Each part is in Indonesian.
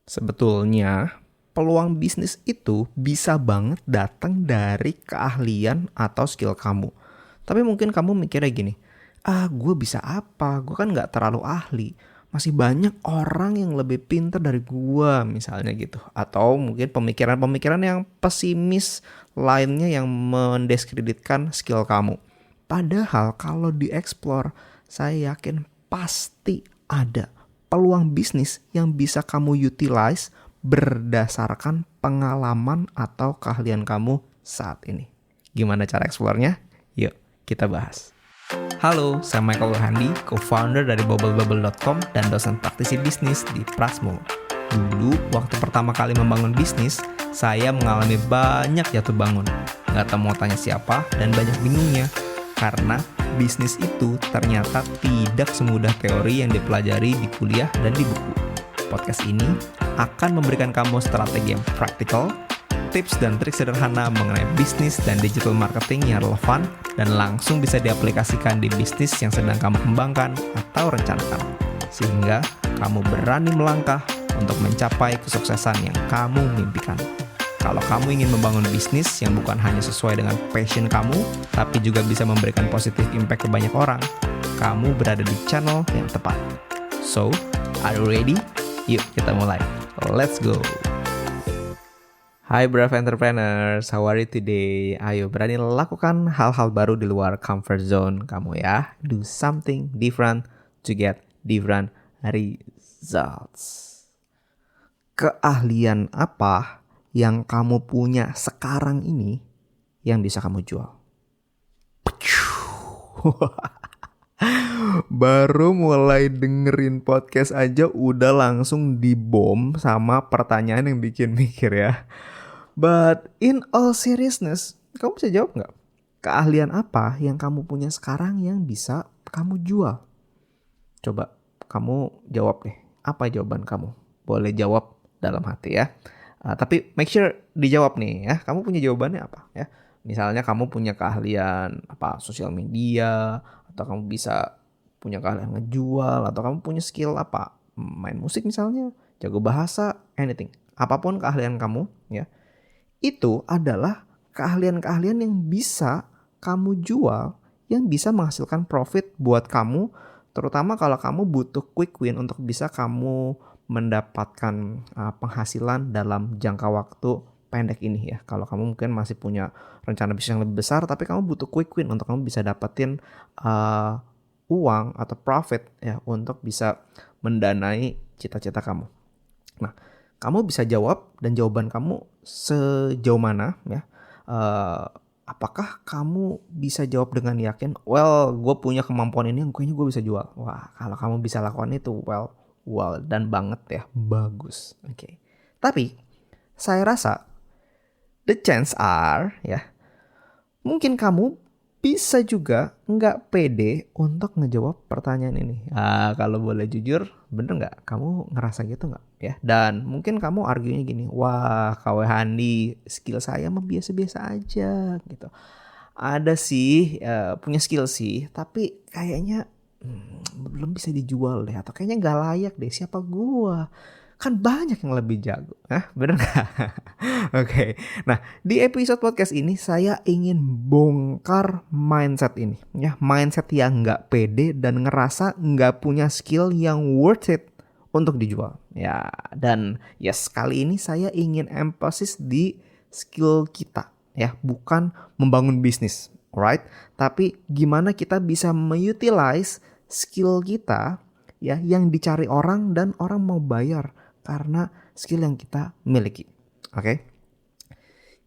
Sebetulnya, peluang bisnis itu bisa banget datang dari keahlian atau skill kamu. Tapi mungkin kamu mikirnya gini, gue bisa apa? Gue kan gak terlalu ahli. Masih banyak orang yang lebih pintar dari gue misalnya gitu. Atau mungkin pemikiran-pemikiran yang pesimis lainnya yang mendiskreditkan skill kamu. Padahal kalau dieksplor, saya yakin pasti ada peluang bisnis yang bisa kamu utilize berdasarkan pengalaman atau keahlian kamu saat ini. Gimana cara eksplornya? Yuk, kita bahas. Halo, saya Michael Handi, co-founder dari bubblebubble.com dan dosen praktisi bisnis di Prasmo. Dulu, waktu pertama kali membangun bisnis, saya mengalami banyak jatuh bangun. Gak tahu mau tanya siapa dan banyak bingungnya. Karena bisnis itu ternyata tidak semudah teori yang dipelajari di kuliah dan di buku. Podcast ini akan memberikan kamu strategi yang praktikal, tips dan trik sederhana mengenai bisnis dan digital marketing yang relevan dan langsung bisa diaplikasikan di bisnis yang sedang kamu kembangkan atau rencanakan. Sehingga kamu berani melangkah untuk mencapai kesuksesan yang kamu mimpikan. Kalau kamu ingin membangun bisnis yang bukan hanya sesuai dengan passion kamu, tapi juga bisa memberikan positive impact ke banyak orang, kamu berada di channel yang tepat. So, are you ready? Yuk kita mulai. Let's go! Hai brave entrepreneurs, how are you today? Ayo berani lakukan hal-hal baru di luar comfort zone kamu ya. Do something different to get different results. Keahlian apa yang kamu punya sekarang ini yang bisa kamu jual? Baru mulai dengerin podcast aja udah langsung dibom sama pertanyaan yang bikin mikir ya. But in all seriousness, kamu bisa jawab gak? Keahlian apa yang kamu punya sekarang yang bisa kamu jual? Coba kamu jawab deh. Apa jawaban kamu? Boleh jawab dalam hati ya. Tapi make sure dijawab nih ya. Kamu punya jawabannya apa ya? Misalnya kamu punya keahlian apa sosial media, atau kamu bisa punya keahlian ngejual, atau kamu punya skill apa? Main musik misalnya, jago bahasa, anything. Apapun keahlian kamu ya. Itu adalah keahlian-keahlian yang bisa kamu jual, yang bisa menghasilkan profit buat kamu, terutama kalau kamu butuh quick win untuk bisa kamu mendapatkan penghasilan dalam jangka waktu pendek ini ya. Kalau kamu mungkin masih punya rencana bisnis yang lebih besar, tapi kamu butuh quick win untuk kamu bisa dapetin uang atau profit ya untuk bisa mendanai cita-cita kamu. Nah, kamu bisa jawab dan jawaban kamu sejauh mana ya? Apakah kamu bisa jawab dengan yakin, well, gue punya kemampuan ini yang kayaknya gue bisa jual. Wah, kalau kamu bisa lakukan itu, well dan banget ya, bagus. Oke. Tapi saya rasa the chance are ya, mungkin kamu bisa juga nggak pede untuk ngejawab pertanyaan ini. Kalau boleh jujur, bener nggak? Kamu ngerasa gitu nggak? Ya. Dan mungkin kamu argunya gini, wah KW Handi, skill saya mah biasa-biasa aja gitu. Ada sih, punya skill sih, tapi kayaknya belum bisa dijual deh, atau kayaknya nggak layak deh, siapa gua, kan banyak yang lebih jago. Bener nggak? Oke. Nah, di episode podcast ini saya ingin bongkar mindset ini ya, mindset yang nggak pede dan ngerasa nggak punya skill yang worth it untuk dijual ya. Dan yes, kali ini saya ingin emphasis di skill kita ya, bukan membangun bisnis, alright? Tapi gimana kita bisa mengutilize skill kita ya yang dicari orang dan orang mau bayar karena skill yang kita miliki. Oke?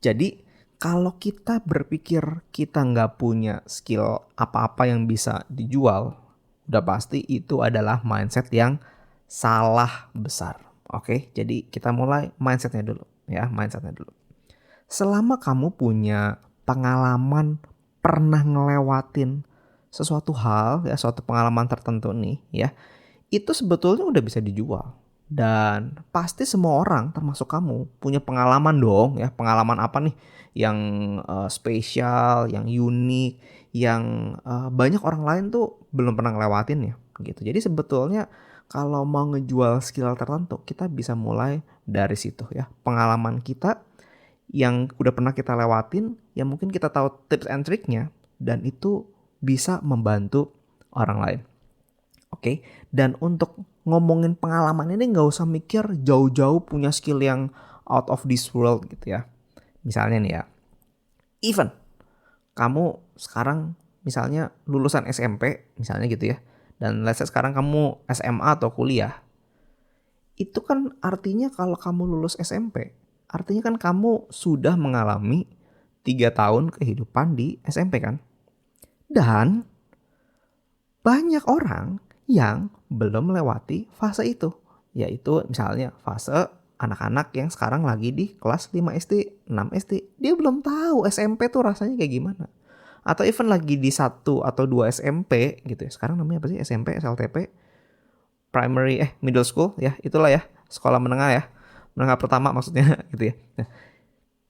Jadi kalau kita berpikir kita nggak punya skill apa-apa yang bisa dijual, udah pasti itu adalah mindset yang salah besar. Oke? Jadi kita mulai mindsetnya dulu ya, mindsetnya dulu. Selama kamu punya pengalaman pernah ngelewatin sesuatu hal ya, suatu pengalaman tertentu nih ya, itu sebetulnya udah bisa dijual. Dan pasti semua orang termasuk kamu punya pengalaman dong ya. Pengalaman apa nih yang spesial, yang unik, yang banyak orang lain tuh belum pernah ngelewatin ya gitu. Jadi sebetulnya kalau mau ngejual skill tertentu, kita bisa mulai dari situ ya. Pengalaman kita yang udah pernah kita lewatin, yang mungkin kita tahu tips and triknya, dan itu bisa membantu orang lain. Oke, dan untuk ngomongin pengalaman ini nggak usah mikir jauh-jauh punya skill yang out of this world gitu ya. Misalnya nih ya, even kamu sekarang misalnya lulusan SMP misalnya gitu ya, dan let's say sekarang kamu SMA atau kuliah, itu kan artinya kalau kamu lulus SMP, artinya kan kamu sudah mengalami 3 tahun kehidupan di SMP kan. Dan banyak orang yang belum melewati fase itu, yaitu misalnya fase anak-anak yang sekarang lagi di kelas 5 SD, 6 SD. Dia belum tahu SMP tuh rasanya kayak gimana. Atau even lagi di 1 atau 2 SMP gitu ya. Sekarang namanya apa sih? SMP, SLTP, middle school ya, itulah ya, sekolah menengah ya. Menengah pertama maksudnya gitu ya. Nah,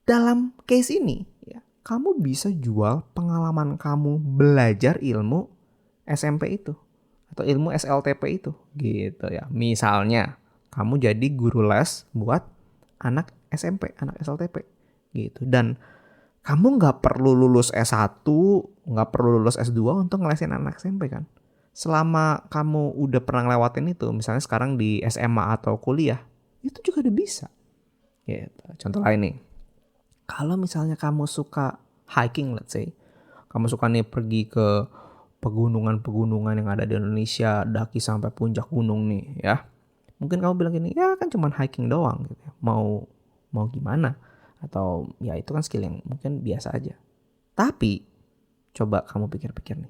dalam case ini ya, kamu bisa jual pengalaman kamu belajar ilmu SMP itu atau ilmu SLTP itu gitu ya. Misalnya kamu jadi guru les buat anak SMP, anak SLTP gitu. Dan kamu nggak perlu lulus S1, nggak perlu lulus S2 untuk ngelesin anak SMP kan. Selama kamu udah pernah ngelewatin itu, misalnya sekarang di SMA atau kuliah, itu juga udah bisa. Gitu. Contoh lain nih, kalau misalnya kamu suka hiking, let's say, kamu suka nih pergi ke pegunungan-pegunungan yang ada di Indonesia, daki sampai puncak gunung nih ya. Mungkin kamu bilang gini, ya kan cuma hiking doang gitu ya. Mau gimana? Atau ya itu kan skill yang mungkin biasa aja. Tapi coba kamu pikir-pikir nih.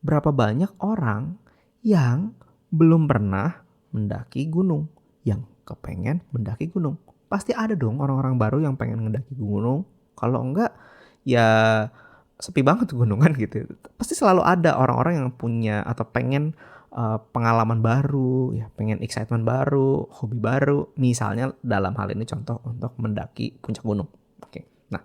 Berapa banyak orang yang belum pernah mendaki gunung, yang kepengen mendaki gunung. Pasti ada dong orang-orang baru yang pengen mendaki gunung. Kalau enggak ya sepi banget gunungan gitu. Pasti selalu ada orang-orang yang punya atau pengen pengalaman baru, ya pengen excitement baru, hobi baru. Misalnya dalam hal ini contoh untuk mendaki puncak gunung. Oke. Nah,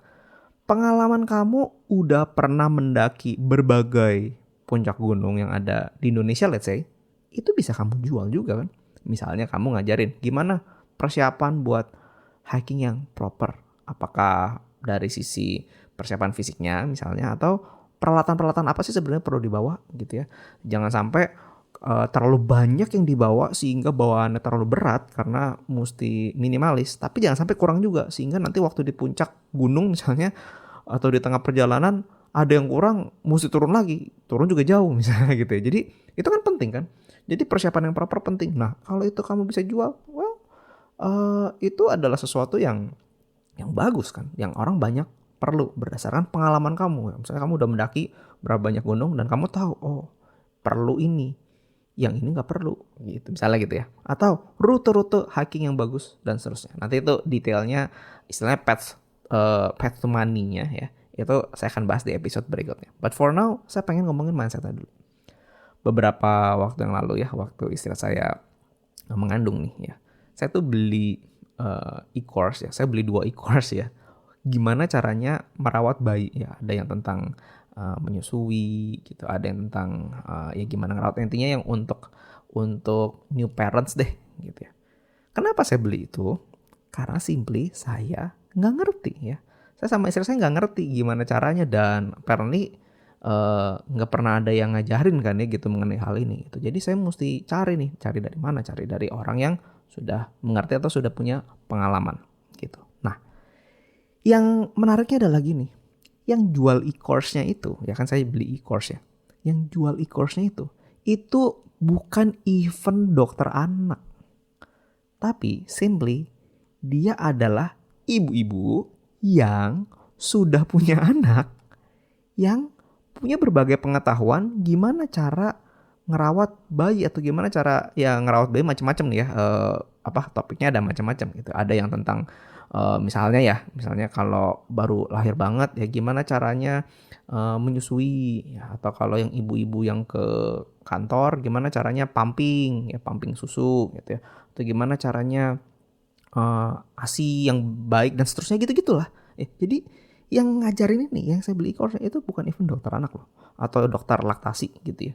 pengalaman kamu udah pernah mendaki berbagai puncak gunung yang ada di Indonesia, let's say, itu bisa kamu jual juga kan. Misalnya kamu ngajarin gimana persiapan buat hiking yang proper. Apakah dari sisi persiapan fisiknya misalnya, atau peralatan-peralatan apa sih sebenarnya perlu dibawa gitu ya. Jangan sampai terlalu banyak yang dibawa sehingga bawaannya terlalu berat karena mesti minimalis. Tapi jangan sampai kurang juga sehingga nanti waktu di puncak gunung misalnya atau di tengah perjalanan ada yang kurang, mesti turun lagi. Turun juga jauh misalnya gitu ya. Jadi itu kan penting kan. Jadi persiapan yang proper penting. Nah kalau itu kamu bisa jual, well, itu adalah sesuatu yang bagus kan. Yang orang banyak perlu berdasarkan pengalaman kamu. Misalnya kamu udah mendaki berapa banyak gunung dan kamu tahu, oh perlu ini. Yang ini nggak perlu gitu. Misalnya gitu ya. Atau rute-rute hiking yang bagus dan seterusnya. Nanti itu detailnya istilahnya path to money-nya ya. Itu saya akan bahas di episode berikutnya. But for now, saya pengen ngomongin mindset dulu. Beberapa waktu yang lalu ya, waktu istri saya mengandung nih ya, saya tuh beli e-course ya. Saya beli 2 e-course ya. Gimana caranya merawat bayi ya. Ada yang tentang menyusui gitu. Ada yang tentang ya gimana ngerawat. Intinya yang untuk new parents deh gitu ya. Kenapa saya beli itu? Karena simply saya nggak ngerti ya. Saya sama istri saya nggak ngerti gimana caranya, dan apparently nggak pernah ada yang ngajarin kan ya gitu mengenai hal ini gitu. Jadi saya mesti cari dari mana? Cari dari orang yang sudah mengerti atau sudah punya pengalaman gitu. Nah, yang menariknya adalah gini, yang jual e-course-nya itu, ya kan saya beli e-course ya. Yang jual e-course-nya itu bukan event dokter anak. Tapi simply dia adalah ibu-ibu yang sudah punya anak, yang punya berbagai pengetahuan gimana cara ngerawat bayi atau gimana cara ya ngerawat bayi macam-macam nih ya. Topiknya ada macam-macam gitu. Ada yang tentang misalnya kalau baru lahir banget ya gimana caranya menyusui ya, atau kalau yang ibu-ibu yang ke kantor gimana caranya pumping susu gitu ya, atau gimana caranya ASI yang baik dan seterusnya gitu-gitulah. Jadi yang ngajarin ini yang saya beli course itu bukan even dokter anak loh atau dokter laktasi gitu ya.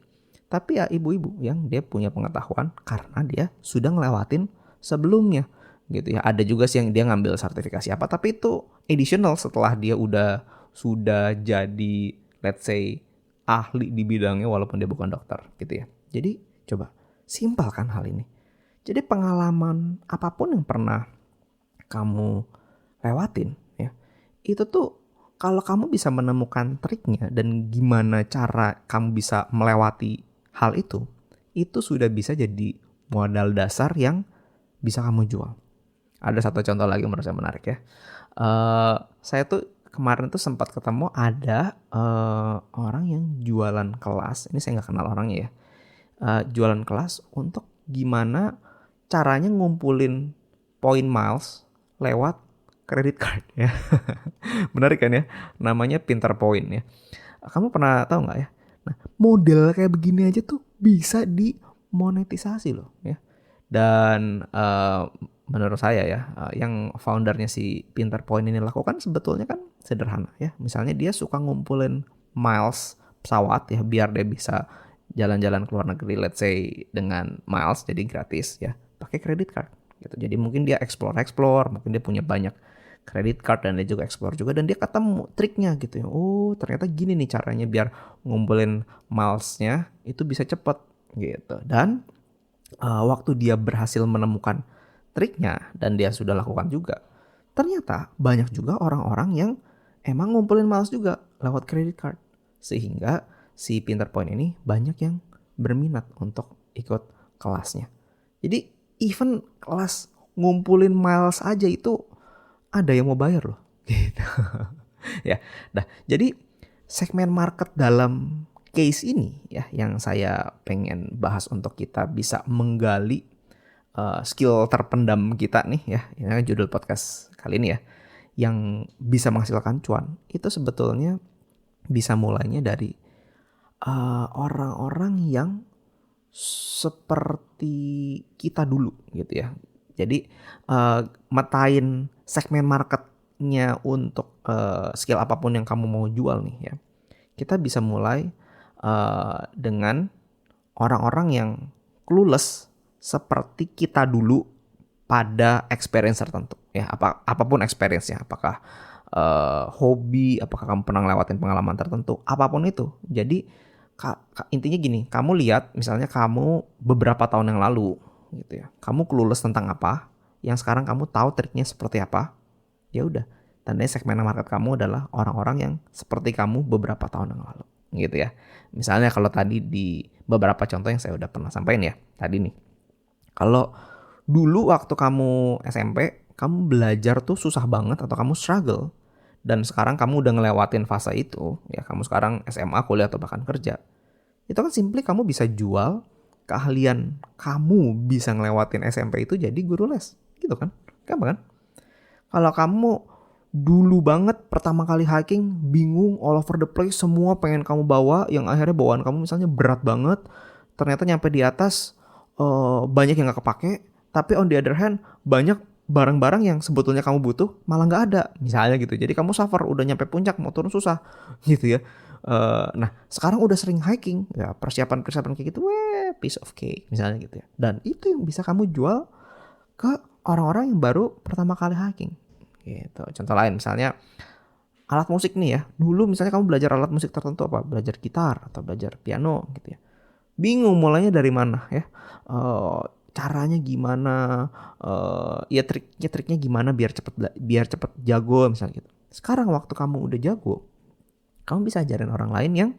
tapi ya ibu-ibu yang dia punya pengetahuan karena dia sudah ngelewatin sebelumnya gitu ya. Ada juga sih yang dia ngambil sertifikasi apa, tapi itu additional setelah dia sudah jadi let's say ahli di bidangnya walaupun dia bukan dokter gitu ya. Jadi coba simpelkan hal ini. Jadi pengalaman apapun yang pernah kamu lewatin ya, itu tuh kalau kamu bisa menemukan triknya dan gimana cara kamu bisa melewati hal itu sudah bisa jadi modal dasar yang bisa kamu jual. Ada satu contoh lagi menurut saya menarik ya. Saya tuh kemarin tuh sempat ketemu ada orang yang jualan kelas. Ini saya nggak kenal orangnya ya. Jualan kelas untuk gimana caranya ngumpulin poin miles lewat credit card ya. Menarik kan ya? Namanya Pinter Point ya. Kamu pernah tahu nggak ya? Nah, model kayak begini aja tuh bisa dimonetisasi loh ya. Dan menurut saya ya, yang foundernya si Pinter Point ini lakukan sebetulnya kan sederhana ya. Misalnya dia suka ngumpulin miles pesawat ya, biar dia bisa jalan-jalan ke luar negeri, let's say dengan miles jadi gratis ya, pakai credit card gitu. Jadi mungkin dia explore, mungkin dia punya banyak credit card dan dia juga explore juga, dan dia ketemu triknya gitu ya. Oh ternyata gini nih caranya biar ngumpulin milesnya itu bisa cepet gitu. Dan waktu dia berhasil menemukan triknya dan dia sudah lakukan juga, ternyata banyak juga orang-orang yang emang ngumpulin miles juga lewat credit card, sehingga si Pinter Point ini banyak yang berminat untuk ikut kelasnya. Jadi even kelas ngumpulin miles aja itu ada yang mau bayar loh gitu. Ya. Nah, jadi segmen market dalam case ini ya yang saya pengen bahas untuk kita bisa menggali skill terpendam kita nih ya. Ini judul podcast kali ini ya. Yang bisa menghasilkan cuan itu sebetulnya bisa mulainya dari orang-orang yang seperti kita dulu gitu ya. Jadi metain segmen marketnya untuk skill apapun yang kamu mau jual nih ya. Kita bisa mulai dengan orang-orang yang clueless seperti kita dulu pada experience tertentu ya. Apapun experience-nya, apakah hobi, apakah kamu pernah ngelewatin pengalaman tertentu, apapun itu. Jadi intinya gini, kamu lihat misalnya kamu beberapa tahun yang lalu gitu ya, kamu clueless tentang apa, yang sekarang kamu tahu triknya seperti apa, ya udah, tandanya segmen market kamu adalah orang-orang yang seperti kamu beberapa tahun yang lalu gitu ya. Misalnya kalau tadi di beberapa contoh yang saya udah pernah sampaikan ya tadi nih, kalau dulu waktu kamu SMP kamu belajar tuh susah banget atau kamu struggle, dan sekarang kamu udah ngelewatin fase itu ya, kamu sekarang SMA, kuliah atau bahkan kerja, itu kan simply kamu bisa jual keahlian kamu bisa ngelewatin SMP itu jadi guru les gitu kan, gampang kan? Kalau kamu dulu banget pertama kali hiking bingung all over the place, semua pengen kamu bawa, yang akhirnya bawaan kamu misalnya berat banget, ternyata nyampe di atas banyak yang gak kepake, tapi on the other hand banyak barang-barang yang sebetulnya kamu butuh malah gak ada misalnya gitu. Jadi kamu suffer, udah nyampe puncak mau turun susah gitu ya. Nah sekarang udah sering hiking ya, persiapan kayak gitu, piece of cake misalnya gitu ya. Dan itu yang bisa kamu jual ke orang-orang yang baru pertama kali hiking gitu. Contoh lain misalnya alat musik nih ya, dulu misalnya kamu belajar alat musik tertentu, apa belajar gitar atau belajar piano gitu ya, bingung mulainya dari mana ya, caranya gimana, ya triknya gimana biar cepet jago misalnya gitu. Sekarang waktu kamu udah jago, kamu bisa ajarin orang lain yang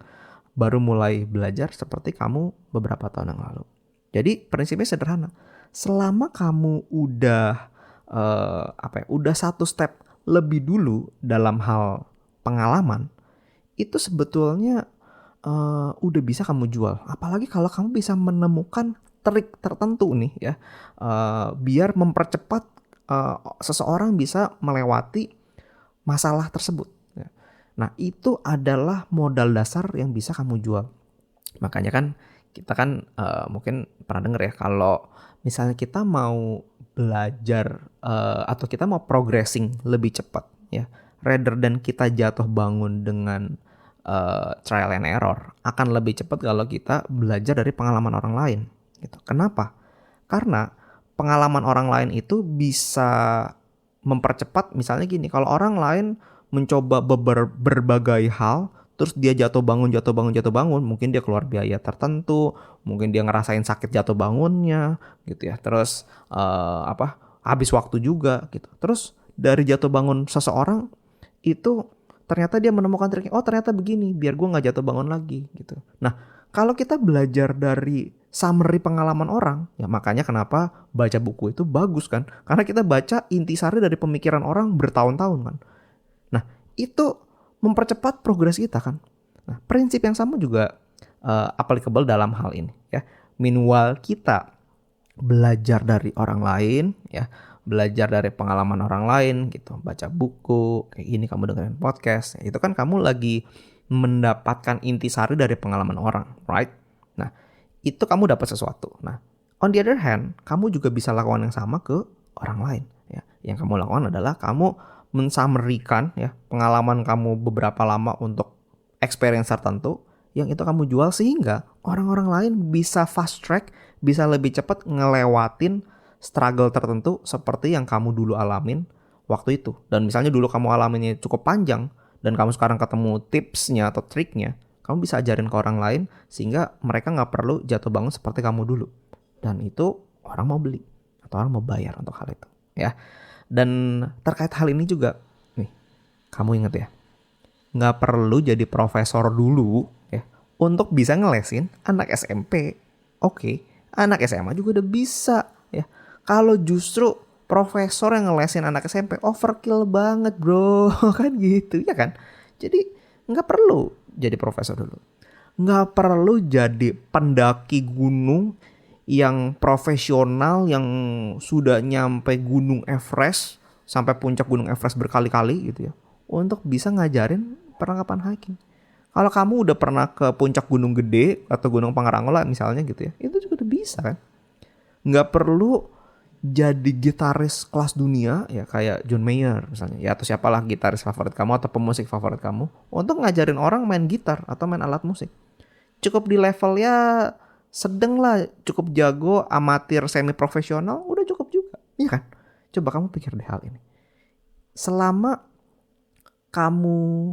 baru mulai belajar seperti kamu beberapa tahun yang lalu. Jadi prinsipnya sederhana, selama kamu udah udah satu step lebih dulu dalam hal pengalaman, itu sebetulnya udah bisa kamu jual. Apalagi kalau kamu bisa menemukan trik tertentu nih ya, biar mempercepat seseorang bisa melewati masalah tersebut. Nah itu adalah modal dasar yang bisa kamu jual. Makanya kan kita kan mungkin pernah dengar ya, kalau misalnya kita mau belajar atau kita mau progressing lebih cepat ya, rather than kita jatuh bangun dengan trial and error. Akan lebih cepat kalau kita belajar dari pengalaman orang lain gitu. Kenapa? Karena pengalaman orang lain itu bisa mempercepat. Misalnya gini, kalau orang lain mencoba berbagai hal, terus dia jatuh bangun, mungkin dia keluar biaya tertentu, mungkin dia ngerasain sakit jatuh bangunnya gitu ya. Terus habis waktu juga gitu. Terus dari jatuh bangun seseorang itu ternyata dia menemukan triknya. Oh, ternyata begini biar gue nggak jatuh bangun lagi gitu. Nah, kalau kita belajar dari summary pengalaman orang, ya makanya kenapa baca buku itu bagus kan? Karena kita baca intisari dari pemikiran orang bertahun-tahun kan. Nah, itu mempercepat progres kita kan. Nah, prinsip yang sama juga applicable dalam hal ini ya. Meanwhile kita belajar dari orang lain ya, belajar dari pengalaman orang lain gitu, baca buku, kayak gini kamu dengerin podcast, ya, itu kan kamu lagi mendapatkan intisari dari pengalaman orang, right? Nah, itu kamu dapat sesuatu. Nah, on the other hand, kamu juga bisa lakukan yang sama ke orang lain ya. Yang kamu lakukan adalah kamu mensummarikan ya pengalaman kamu beberapa lama untuk experience tertentu yang itu kamu jual sehingga orang-orang lain bisa fast track, bisa lebih cepat ngelewatin struggle tertentu seperti yang kamu dulu alamin waktu itu. Dan misalnya dulu kamu alaminnya cukup panjang dan kamu sekarang ketemu tipsnya atau triknya, kamu bisa ajarin ke orang lain sehingga mereka nggak perlu jatuh bangun seperti kamu dulu. Dan itu orang mau beli atau orang mau bayar untuk hal itu ya. Dan terkait hal ini juga nih, kamu ingat ya, nggak perlu jadi profesor dulu ya untuk bisa ngelesin anak SMP. Oke, anak SMA juga udah bisa ya. Kalau justru profesor yang ngelesin anak SMP overkill banget bro, kan gitu ya kan. Jadi nggak perlu jadi profesor dulu, nggak perlu jadi pendaki gunung yang profesional yang sudah nyampe Gunung Everest, sampai puncak Gunung Everest berkali-kali gitu ya, untuk bisa ngajarin perlengkapan hiking. Kalau kamu udah pernah ke puncak Gunung Gede atau Gunung Pangrango lah misalnya gitu ya, itu juga udah bisa kan. Nggak perlu jadi gitaris kelas dunia ya kayak John Mayer misalnya ya, atau siapalah gitaris favorit kamu atau pemusik favorit kamu untuk ngajarin orang main gitar atau main alat musik. Cukup di level ya sedang lah, cukup jago, amatir, semi profesional, udah cukup juga, iya kan? Coba kamu pikir deh hal ini. Selama kamu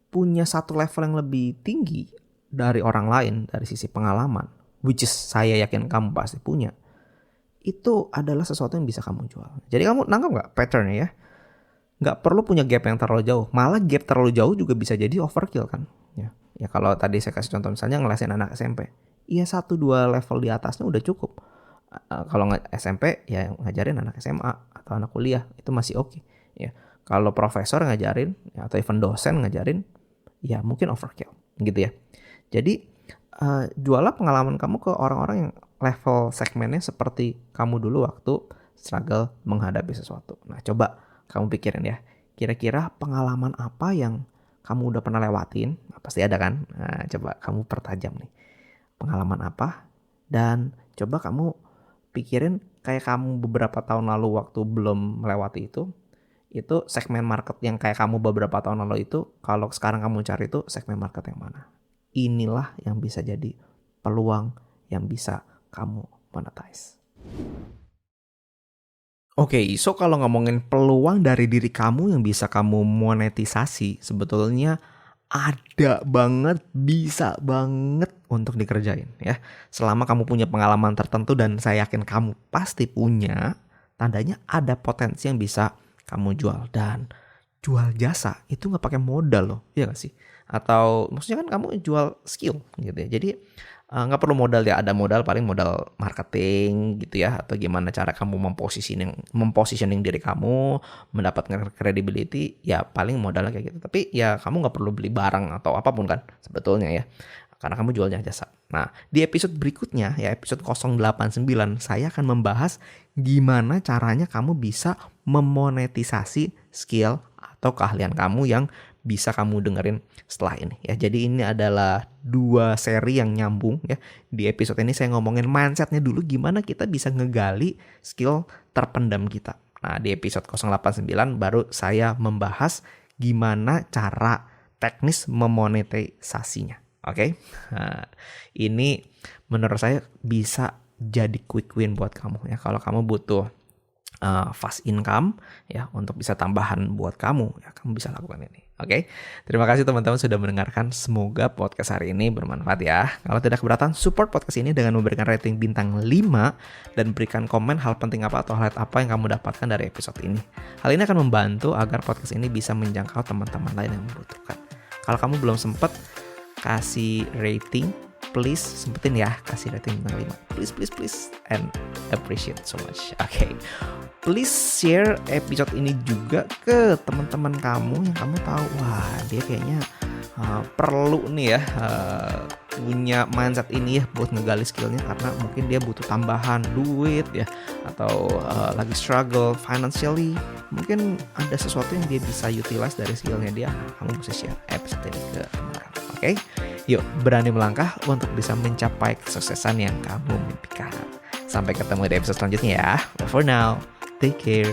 punya satu level yang lebih tinggi dari orang lain dari sisi pengalaman, which is saya yakin kamu pasti punya, itu adalah sesuatu yang bisa kamu jual. Jadi kamu nangkap nggak patternnya ya? Nggak perlu punya gap yang terlalu jauh. Malah gap terlalu jauh juga bisa jadi overkill kan? Ya kalau tadi saya kasih contoh misalnya ngelesin anak SMP. Iya 1-2 level di atasnya udah cukup. Kalau SMP ya ngajarin anak SMA atau anak kuliah itu masih oke. Ya kalau profesor ngajarin ya, atau even dosen ngajarin ya mungkin overkill gitu ya. Jadi jualah pengalaman kamu ke orang-orang yang level segmennya seperti kamu dulu waktu struggle menghadapi sesuatu. Nah coba kamu pikirin ya, kira-kira pengalaman apa yang kamu udah pernah lewatin? Nah, pasti ada kan? Nah coba kamu pertajam nih. Pengalaman apa, dan coba kamu pikirin kayak kamu beberapa tahun lalu waktu belum melewati itu segmen market yang kayak kamu beberapa tahun lalu itu, kalau sekarang kamu cari itu segmen market yang mana. Inilah yang bisa jadi peluang yang bisa kamu monetize. Oke, so kalau ngomongin peluang dari diri kamu yang bisa kamu monetisasi, sebetulnya ada banget, bisa banget untuk dikerjain ya. Selama kamu punya pengalaman tertentu dan saya yakin kamu pasti punya, tandanya ada potensi yang bisa kamu jual. Dan jual jasa itu gak pakai modal loh, iya gak sih? Atau maksudnya kan kamu jual skill gitu ya. Jadi gak perlu modal ya, ada modal paling modal marketing gitu ya, atau gimana cara kamu mempositioning diri kamu, mendapatkan credibility, ya paling modalnya kayak gitu. Tapi ya kamu gak perlu beli barang atau apapun kan sebetulnya ya, karena kamu jualnya jasa. Nah di episode berikutnya ya, episode 089, saya akan membahas gimana caranya kamu bisa memonetisasi skill atau keahlian kamu yang bisa kamu dengerin setelah ini ya. Jadi ini adalah 2 seri yang nyambung ya. Di episode ini saya ngomongin mindsetnya dulu, gimana kita bisa ngegali skill terpendam kita. Nah di episode 089 baru saya membahas gimana cara teknis memonetisasinya. Oke? Nah, ini menurut saya bisa jadi quick win buat kamu ya. Kalau kamu butuh fast income ya untuk bisa tambahan buat kamu ya, kamu bisa lakukan ini. Oke. Terima kasih teman-teman sudah mendengarkan. Semoga podcast hari ini bermanfaat ya. Kalau tidak keberatan, support podcast ini dengan memberikan rating bintang 5 dan berikan komen hal penting apa atau highlight apa yang kamu dapatkan dari episode ini. Hal ini akan membantu agar podcast ini bisa menjangkau teman-teman lain yang membutuhkan. Kalau kamu belum sempat kasih rating, please sempetin ya, kasih rating bintang 5. Please and appreciate so much. Oke. Please share episode ini juga ke teman-teman kamu yang kamu tahu, wah dia kayaknya perlu nih ya punya mindset ini ya buat ngegali skillnya, karena mungkin dia butuh tambahan duit ya, atau lagi struggle financially, mungkin ada sesuatu yang dia bisa utilize dari skillnya dia. Kamu bisa share episode ini ke teman kamu. Oke? Yuk berani melangkah untuk bisa mencapai kesuksesan yang kamu mimpikan. Sampai ketemu di episode selanjutnya ya. But for now, take care.